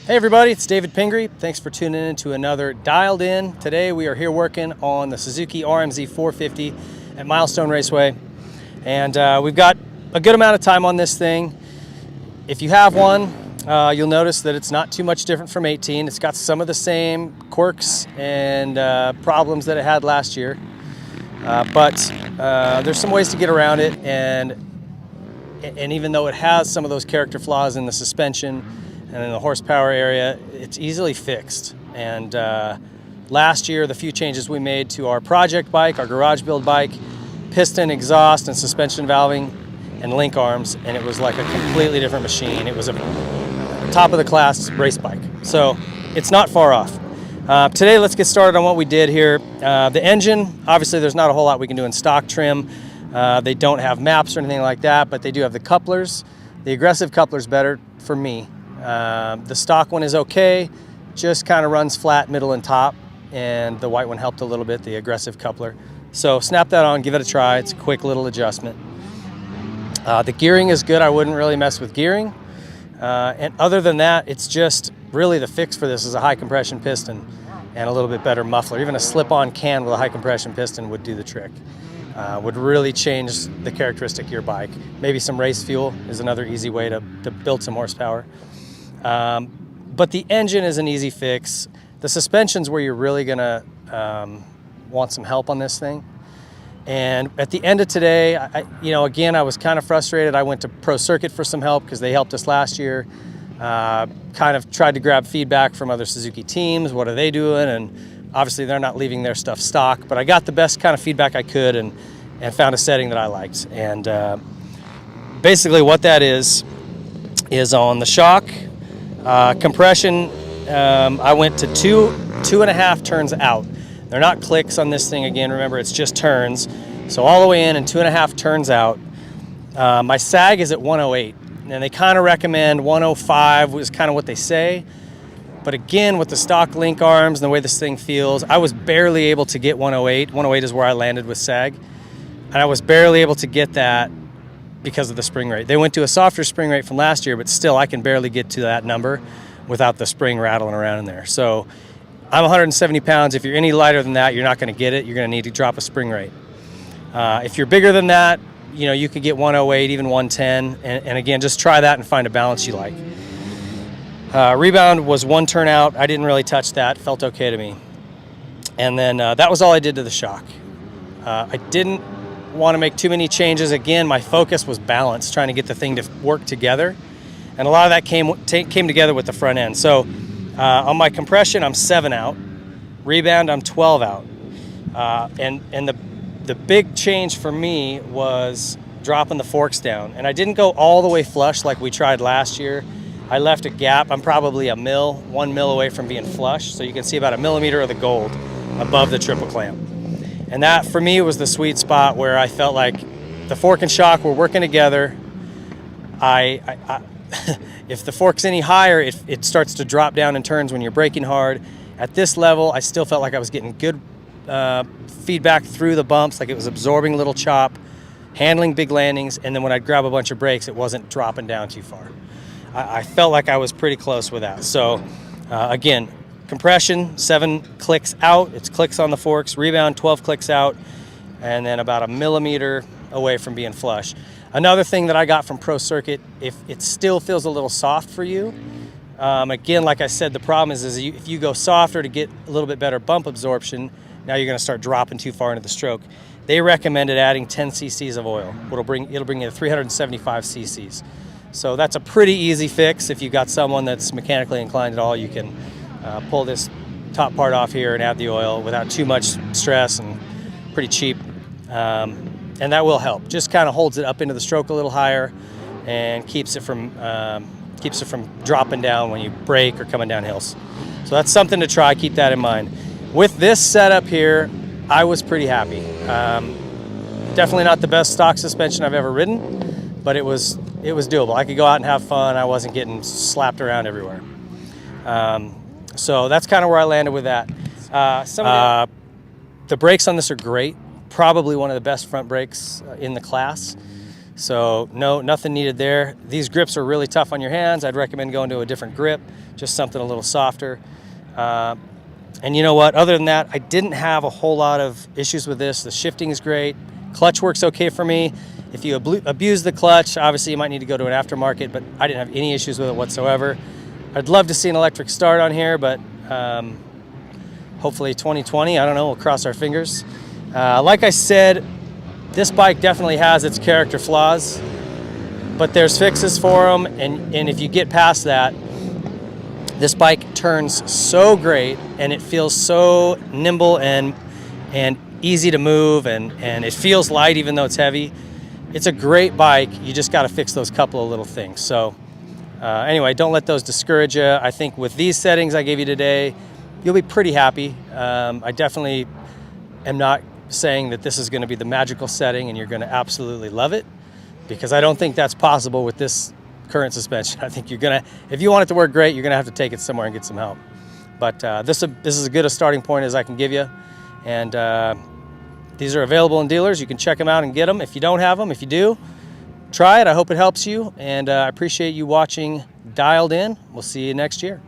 Hey everybody, it's David Pingree. Thanks for tuning in to another Dialed In. Today we are here working on the Suzuki RM-Z450 at Milestone Raceway. And we've got a good amount of time on this thing. If you have one, you'll notice that it's not too much different from 18. It's got some of the same quirks and problems that it had last year. But there's some ways to get around it. And even though it has some of those character flaws in the suspension and in the horsepower area, it's easily fixed. And last year, the few changes we made to our project bike, our garage build bike, piston, exhaust, and suspension valving, and link arms, and it was like a completely different machine. It was a top of the class race bike. So it's not far off. Today, let's get started on what we did here. The engine, obviously there's not a whole lot we can do in stock trim. They don't have maps or anything like that, but they do have the couplers. The aggressive coupler's better for me. The stock one is okay, just kind of runs flat, middle, and top, and the white one helped a little bit, the aggressive coupler. So snap that on, give it a try. It's a quick little adjustment. The gearing is good. I wouldn't really mess with gearing. And other than that, it's just really the fix for this is a high compression piston and a little bit better muffler. Even a slip-on can with a high compression piston would do the trick. Would really change the characteristic of your bike. Maybe some race fuel is another easy way to build some horsepower. But the engine is an easy fix. The suspension's where you're really gonna want some help on this thing. And at the end of today, again, I was kind of frustrated. I went to Pro Circuit for some help because they helped us last year. Kind of tried to grab feedback from other Suzuki teams. What are they doing? And obviously they're not leaving their stuff stock, but I got the best kind of feedback I could and found a setting that I liked. And basically what that is on the shock, compression, I went to 2.5 turns out. They're not clicks on this thing again. Remember, it's just turns. So all the way in and 2.5 turns out. My sag is at 108, and they kind of recommend 105 was kind of what they say. But again, with the stock link arms and the way this thing feels, I was barely able to get 108. 108 is where I landed with sag. And I was barely able to get that because of the spring rate. They went to a softer spring rate from last year, but still I can barely get to that number without the spring rattling around in there. So I'm 170 pounds. If you're any lighter than that, you're not going to get it. You're going to need to drop a spring rate. If you're bigger than that, you can get 108, even 110. And again, just try that and find a balance you like. Rebound was 1 turn out. I didn't really touch that. Felt okay to me. And then that was all I did to the shock. I didn't want to make too many changes. Again, my focus was balance, trying to get the thing to work together. And a lot of that came together with the front end. So on my compression, I'm 7 out. Rebound, I'm 12 out. And the big change for me was dropping the forks down. And I didn't go all the way flush like we tried last year. I left a gap. I'm probably 1 mil away from being flush. So you can see about 1 millimeter of the gold above the triple clamp. And that, for me, was the sweet spot where I felt like the fork and shock were working together. If the fork's any higher, it starts to drop down in turns when you're braking hard. At this level, I still felt like I was getting good feedback through the bumps, like it was absorbing a little chop, handling big landings, and then when I'd grab a bunch of brakes, it wasn't dropping down too far. I felt like I was pretty close with that. So again, compression, 7 clicks out. It's clicks on the forks. Rebound, 12 clicks out. And then about 1 millimeter away from being flush. Another thing that I got from Pro Circuit, if it still feels a little soft for you, again, like I said, the problem is if you go softer to get a little bit better bump absorption, now you're going to start dropping too far into the stroke. They recommended adding 10 cc's of oil. It'll bring you to 375 cc's. So that's a pretty easy fix. If you've got someone that's mechanically inclined at all, you can pull this top part off here and add the oil without too much stress, and pretty cheap. And that will help. Just kind of holds it up into the stroke a little higher and keeps it from dropping down when you brake or coming down hills. So that's something to try. Keep that in mind. With this setup here, I was pretty happy. Definitely not the best stock suspension I've ever ridden, but it was doable. I could go out and have fun. I wasn't getting slapped around everywhere. So that's kind of where I landed with that. The brakes on this are great. Probably one of the best front brakes in the class. So no, nothing needed there. These grips are really tough on your hands. I'd recommend going to a different grip, just something a little softer. And you know what, other than that, I didn't have a whole lot of issues with this. The shifting is great. Clutch works okay for me. If you abuse the clutch, obviously you might need to go to an aftermarket, but I didn't have any issues with it whatsoever. I'd love to see an electric start on here, but hopefully 2020, I don't know, we'll cross our fingers. Like I said, this bike definitely has its character flaws, but there's fixes for them, and if you get past that, this bike turns so great, and it feels so nimble and easy to move, and it feels light even though it's heavy. It's a great bike. You just got to fix those couple of little things. So anyway, don't let those discourage you. I think with these settings I gave you today, you'll be pretty happy. I definitely am not saying that this is going to be the magical setting and you're going to absolutely love it, because I don't think that's possible with this current suspension. I think you're gonna, if you want it to work great, you're gonna have to take it somewhere and get some help. But this is as good a starting point as I can give you, and these are available in dealers. You can check them out and get them. If you don't have them, if you do, try it. I hope it helps you, and I appreciate you watching Dialed In. We'll see you next year.